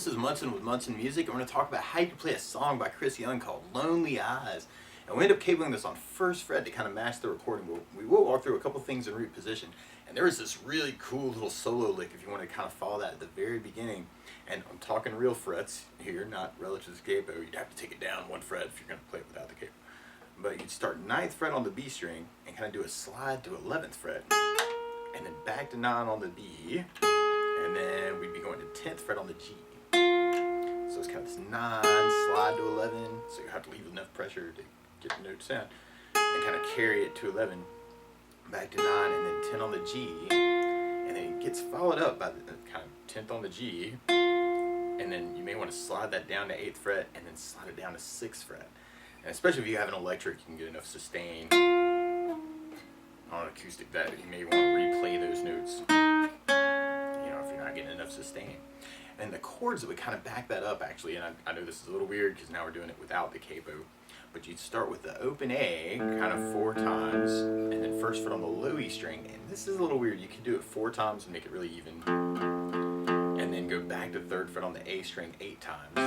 this is Munson with Munson Music, and we're going to talk about how you can play a song by Chris Young called Lonely Eyes. And we end up cabling this on first fret to kind of match the recording. We will walk through a couple things in root position. And there is this really cool little solo lick if you want to kind of follow that at the very beginning. And I'm talking real frets here, not relative to capo. You'd have to take it down one fret if you're going to play it without the capo. But you'd start 9th fret on the B string and kind of do a slide to 11th fret. And then back to 9 on the B. And then we'd be going to 10th fret on the G. So it's kind of this 9, slide to 11, so you have to leave enough pressure to get the note to sound, and kind of carry it to 11, back to 9, and then 10 on the G, and then it gets followed up by the kind of 10th on the G, and then you may want to slide that down to 8th fret, and then slide it down to 6th fret. And especially if you have an electric, you can get enough sustain on an acoustic that you may want to replay those notes, if you're not getting enough sustain. And the chords that would kind of back that up, actually, and I know this is a little weird because now we're doing it without the capo, but you'd start with the open A kind of 4 times, and then first fret on the low E string, and this is a little weird. You can do it 4 times and make it really even, and then go back to 3rd fret on the A string 8 times.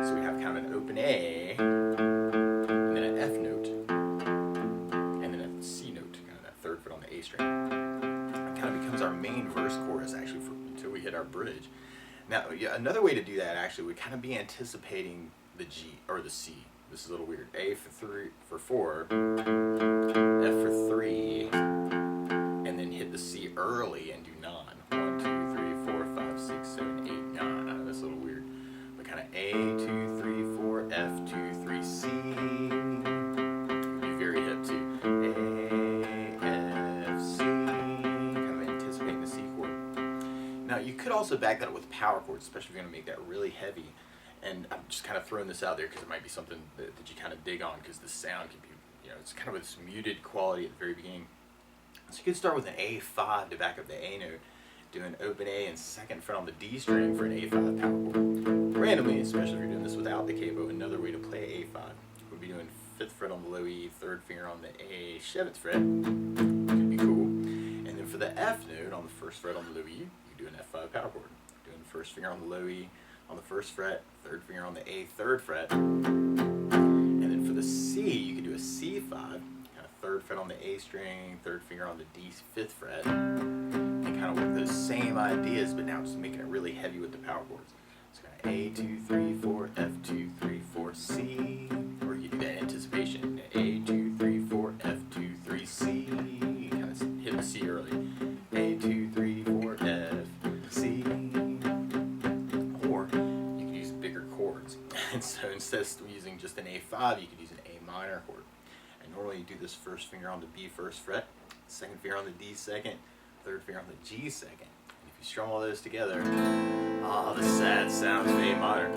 So we have kind of an open A, and then an F note, and then a C note, kind of that 3rd fret on the A string. It kind of becomes our main verse chorus, actually, until we hit our bridge. Now, another way to do that actually would kind of be anticipating the G or the C. This is a little weird. A for 4, F for 3, and then hit the C early and do 9. 1, 2, 3, 4, 5, 6, 7, 8, 9. I know that's a little weird, but kind of A, 2, 3, 4, F, 2, 3, C. It'd be very hip too. Now you could also back that up with power chords, especially if you're going to make that really heavy. And I'm just kind of throwing this out there because it might be something that you kind of dig on, because the sound can be, it's kind of this muted quality at the very beginning. So you could start with an A5 to back up the A note, do an open A and 2nd fret on the D string for an A5 power chord. Randomly, especially if you're doing this without the capo, another way to play A5 would be doing 5th fret on the low E, 3rd finger on the A, 7th fret. Could be cool. And then for the F note on the 1st fret on the low E, do an F5 power chord. Doing the 1st finger on the low E on the 1st fret, 3rd finger on the A, 3rd fret. And then for the C, you can do a C5, kind of 3rd fret on the A string, 3rd finger on the D, 5th fret. And kind of work those same ideas, but now just making it really heavy with the power chords. So kind of A, 2, 3, 4, F, 2, 3, 4, C. Or you do that anticipation. A, 2, 3, 4, F, 2, 3, C. Kind of hit the C early. A, 2, 3, 4, F, C. Or you could use bigger chords. And so instead of using just an A5, you could use an A minor chord. And normally you do this 1st finger on the B 1st fret, 2nd finger on the D 2nd, 3rd finger on the G 2nd. And if you strum all those together, the sad sounds of A minor.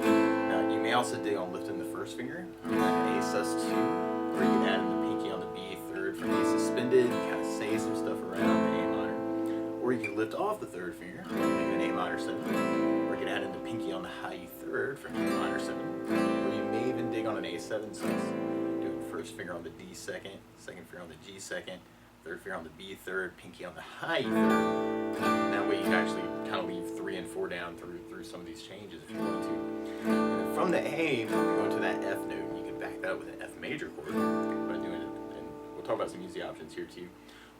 Now you may also dig on lifting the 1st finger, an A sus 2, or you can add in the pinky on the B 3rd from A suspended, and kind of say some stuff around the A minor. Or you can lift off the 3rd finger, make an A minor 7, or you can add in the pinky on the high E 3rd for an A minor 7, or you may even dig on an A7 sus, doing 1st finger on the D 2nd, 2nd finger on the G 2nd, 3rd finger on the B 3rd, pinky on the high E 3rd. And that way you can actually kind of leave 3 and 4 down through some of these changes if you want to. And then from the A, you go into that F note, and you can back that up with an F major chord by doing it. And we'll talk about some easy options here too.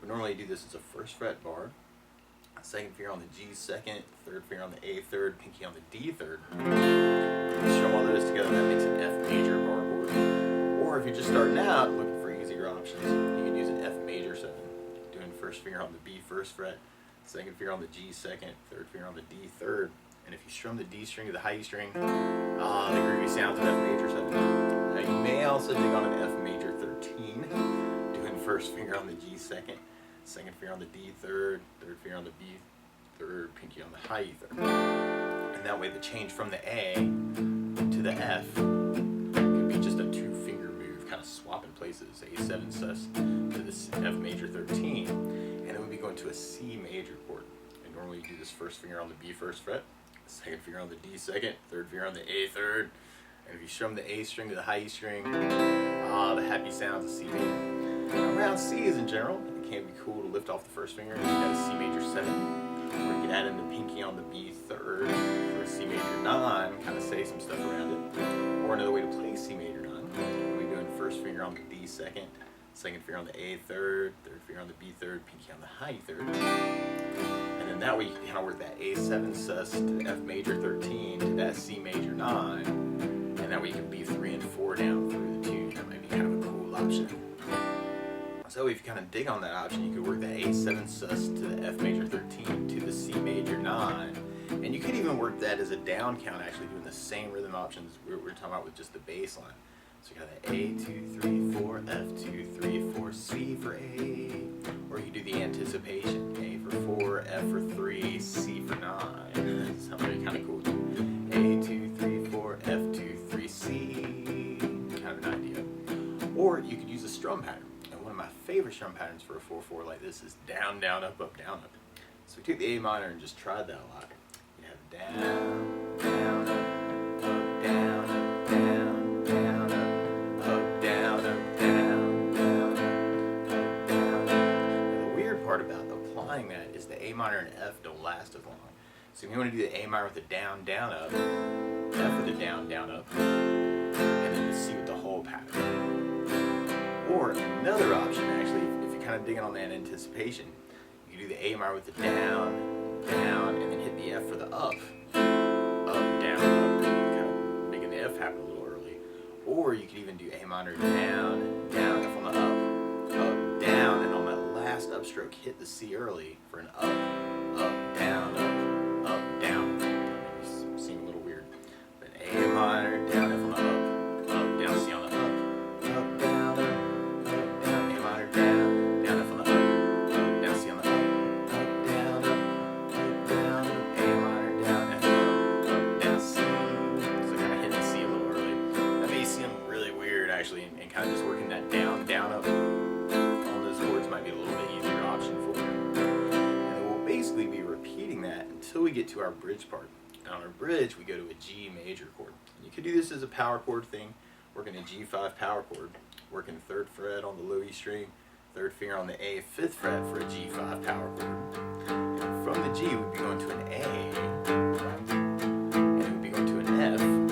We normally do this as a 1st fret bar, 2nd finger on the G 2nd, 3rd finger on the A 3rd, pinky on the D 3rd. If you strum all those together, that makes an F major bar chord. Or if you're just starting out looking for easier options, you can use an F major 7, doing 1st finger on the B 1st fret, 2nd finger on the G 2nd, 3rd finger on the D 3rd. And if you strum the D string to the high E string, the groovy sounds of F major 7. Now you may also dig on an F major 13, doing 1st finger on the G 2nd, 2nd finger on the D 3rd, 3rd finger on the B 3rd, pinky on the high E 3rd. And that way the change from the A to the F could be just a 2-finger move, kind of swapping places, A7 sus to this F major 13, and then we'd be going to a C major chord. And normally you do this 1st finger on the B 1st fret, 2nd finger on the D 2nd, 3rd finger on the A 3rd, and if you strum the A string to the high E string, the happy sounds of C major. Now, around C's in general, it can be cool to lift off the 1st finger and you got a C major 7. Or you could add in the pinky on the B3rd for a C major 9, kind of say some stuff around it. Or another way to play C major 9, we'll be doing first finger on the D2nd, second finger on the A3rd, third finger on the B3rd, pinky on the high 3rd. And then that way you can kind of work that A7 sus to the F major 13 to that C major 9. And that way you can leave 3 and 4 down through the tune. That might be kind of a cool option. So if you kind of dig on that option, you could work the A7 sus to the F major 13 to the C major 9. And you could even work that as a down count, actually doing the same rhythm options we were talking about with just the bass line. So you got that A2, 3, 4, F2, 3, 4, C for A. Or you do the anticipation, A for 4, F for 3, C for 9. That sounds really kind of cool. A2, 3, 4, F2, 3, C. Kind of an idea. Or you could use a strum pattern. And one of my favorite strum patterns for a 4/4 like this is down, down, up, up, down, up. So we took the A minor and just tried that a lot. You have down, down, up, down, up, down, down, up, down, up, down, down, up, down, up. Now, the weird part about applying that is the A minor and F don't last as long. So if you want to do the A minor with the down, down, up, F with the down, down, up, and then the C with the whole pattern. Or another option, actually, if you're kind of digging on that anticipation, you can do the A minor with the down, down, and then hit the F for the up, down, up, kind of making the F happen a little early. Or you could even do A minor, down, down, F on the up, down, and on that last upstroke, hit the C early for an up, down, down. Maybe seem a little weird. But A minor, down, F on the up, down, C on the up, down, down, A minor, down, down, F on the up, down, C on the up, down, down, A minor, down, F on the up, down, C. So kind of hitting the C a little early. That may seem really weird, actually, and kind of just working that down, down, up on those chords might be a little bit easier option for you. And then we'll basically be repeating that until we get to our bridge part. And on our bridge, we go to a G major chord. And you could do this as a power chord thing, working a G5 power chord, working 3rd fret on the low E string, 3rd finger on the A, 5th fret for a G5 power chord. And from the G, we'd be going to an A, and we'd be going to an F, and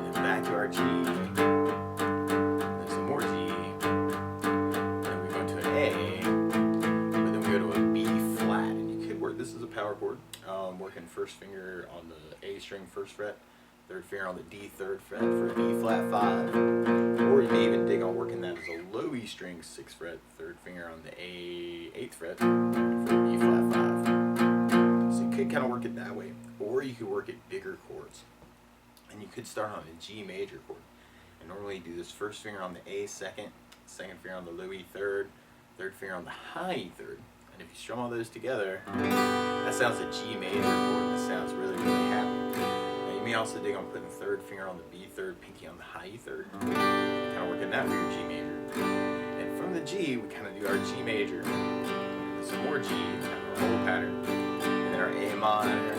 then back to our G, and then some more G, and then we go to an A, but then we go to a B flat, and you could work this as a power chord, working 1st finger on the A string, 1st fret, 3rd finger on the D, 3rd fret for a B flat 5, or you may even dig on working that as a low E string, 6th fret, 3rd finger on the A, 8th fret for a B flat 5. So you could kind of work it that way, or you could work it bigger chords, and you could start on a G major chord. And normally you do this 1st finger on the A 2nd, 2nd finger on the low E 3rd, 3rd finger on the high E 3rd. And if you strum all those together, that sounds a G major chord. That sounds really, really happy. Now you may also dig on putting 3rd finger on the B3rd, pinky on the high E3rd. Kind of working that for your G major. And from the G, we kind of do our G major, some more G, kind of a whole pattern, and then our A minor,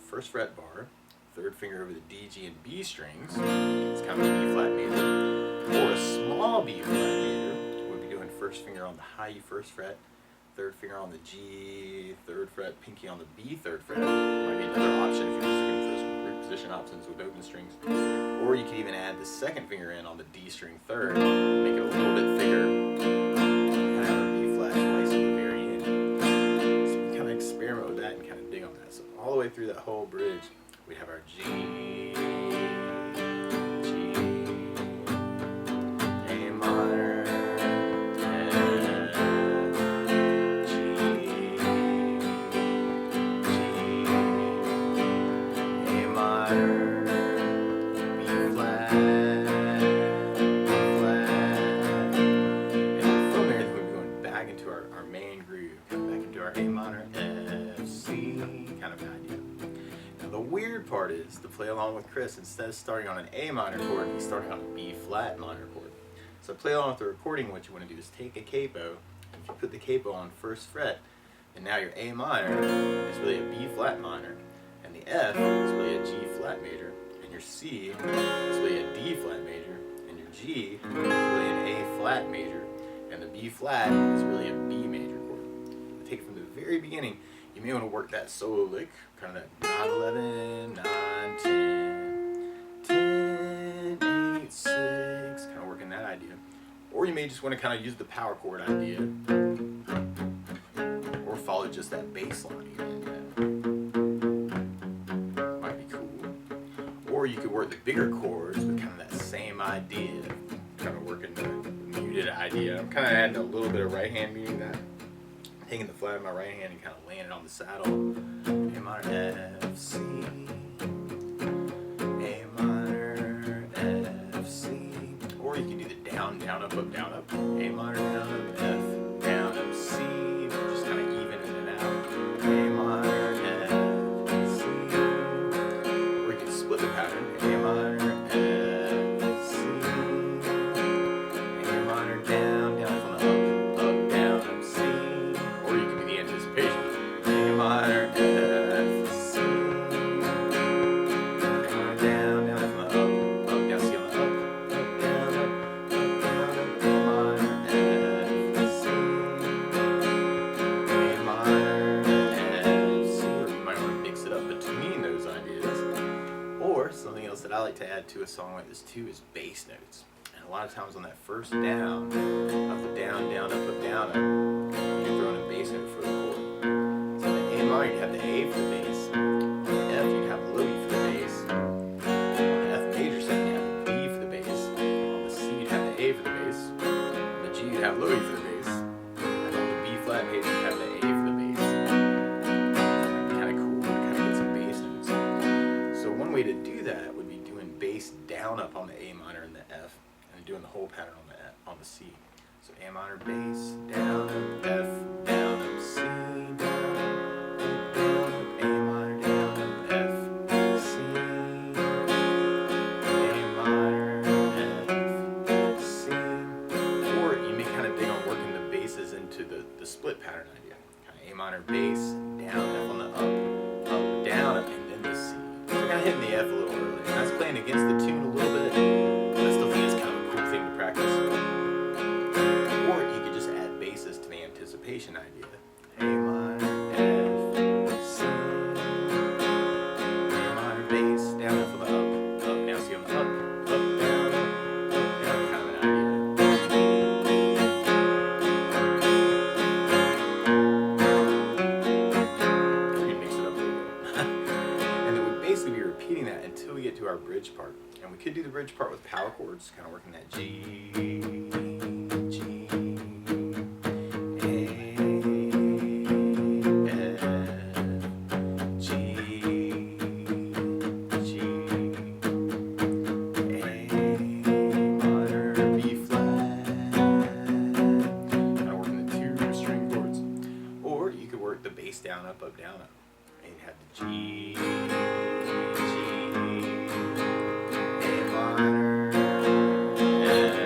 first fret bar, 3rd finger over the D, G, and B strings. It's kind of a B flat major. Or a small B flat major. We'll be doing 1st finger on the high E 1st fret, 3rd finger on the G, 3rd fret, pinky on the B 3rd fret. Might be another option if you're just looking for some root position options with open strings. Or you could even add the 2nd finger in on the D string 3rd, make it a little bit thicker, and have a B flat twice at the very end. So we kind of experiment with that and kind of dig on that. So all the way through that whole bridge, we have our G, G, A minor, F, G, G, A minor, B flat, and from there we'll be going back into our main groove, back into our A minor, F, C, kind of an idea. Now the weird part is, to play along with Chris, instead of starting on an A minor chord, he's starting on a B flat minor chord. So play along with the recording, what you want to do is take a capo, and if you put the capo on 1st fret, And now your A minor is really a B flat minor, and the F is really a G flat major, and your C is really a D flat major, and your G is really an A flat major, and the B flat is really a B major chord. Take it from the very beginning. You may want to work that solo lick, kind of that 9, 11, 9, 10, 10, 8, 6, kind of working that idea. Or you may just want to kind of use the power chord idea, or follow just that bass line again. Might be cool. Or you could work the bigger chords with kind of that same idea, kind of working the muted idea. I'm kind of adding a little bit of right hand muting, that taking the flat of my right hand and kind of laying it on the saddle. A minor, F, C, A minor, F, C. Or you can do the down, down, up, down, up. A minor, down, up, F, down, up, C. Just kind of even it out. A minor, F, C. Or you can split the pattern. A minor, F, C. A minor, down, down from the up, down, up, C. Or you can do the anticipation. A minor, F, C. A minor, down, down from the up, down, C on the up, down, up, down, up. A minor, F, C. A minor, F, C. Or you might want to mix it up between those ideas. Or something else that I like to add to a song like this too is bass notes. And a lot of times on that first down of the down, down, up, down, up, you're throwing a bass note for the chord. So on the A minor, you'd have the A for the bass. On the F, you'd have the low E for the bass. On the F major seven, you'd have the B for the bass. On the C, you'd have the A for the bass. On the G, you'd have low E for the bass. And on the B flat major, you'd have the A for the bass. Kind of cool to kind of get some bass notes. So one way to do that would be doing bass down up on the A minor and the F, and doing the whole pattern on the F, on the C. So A minor, bass, down, up, F, down, up, C, down, up, A minor, down, up, F, C, A minor, F, C. Or you may kind of dig on working the basses into the split pattern idea. Kind of A minor, bass, down, F on the up, down, up, and then the C. So kind of hitting the F a little early. And that's playing against the tune a little bit, but I still think it's kind of a cool thing to practice. Or you could just add basses to the anticipation idea. A minor, F, C, A minor, bass, down, F on the up, down, C on the up, down, kind of an idea. You can mix it up a little bit. And then we'd basically be repeating that until we get to our bridge part. And we could do the bridge part with power chords, kind of working that G, G, A, F, G, G, A minor, B flat, kind of working the two string chords. Or you could work the bass down, up, down, up. And you have the G, A minor, F,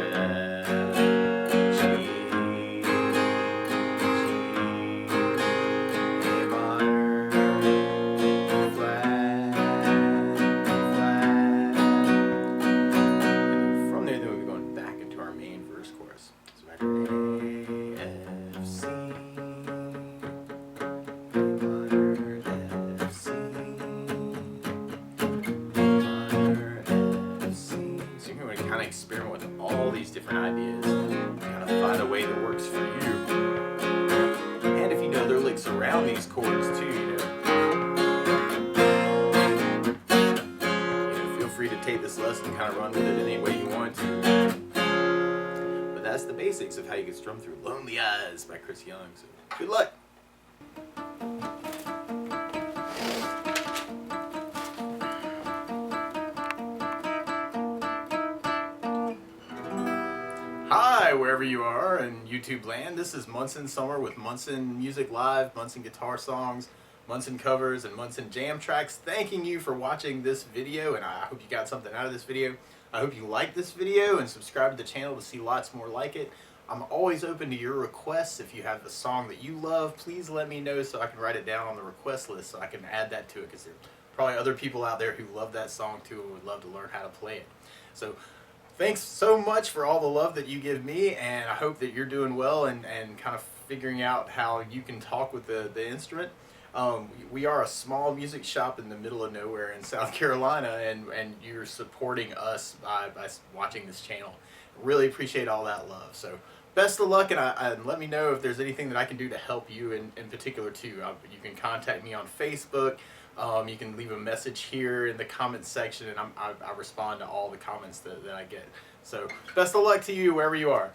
G, A minor, B flat, And from there, then we'll be going back into our main verse chorus. So back to A, F, C. Experiment with all these different ideas, kind of find a way that works for you. And if you know there are licks around these chords too, feel free to take this lesson and kind of run with it any way you want to. But that's the basics of how you can strum through Lonely Eyes by Chris Young. So good luck. Hi, wherever you are in YouTube land. This is Munson Summer with Munson Music Live, Munson Guitar Songs, Munson Covers, and Munson Jam Tracks. Thanking you for watching this video, and I hope you got something out of this video. I hope you like this video and subscribe to the channel to see lots more like it. I'm always open to your requests. If you have a song that you love, please let me know so I can write it down on the request list so I can add that to it, because there's probably other people out there who love that song too and would love to learn how to play it. So thanks so much for all the love that you give me, and I hope that you're doing well and kind of figuring out how you can talk with the instrument. We are a small music shop in the middle of nowhere in South Carolina, and you're supporting us by watching this channel. Really appreciate all that love. So best of luck, and let me know if there's anything that I can do to help you in particular too. You can contact me on Facebook. You can leave a message here in the comments section, and I respond to all the comments that I get. So best of luck to you wherever you are.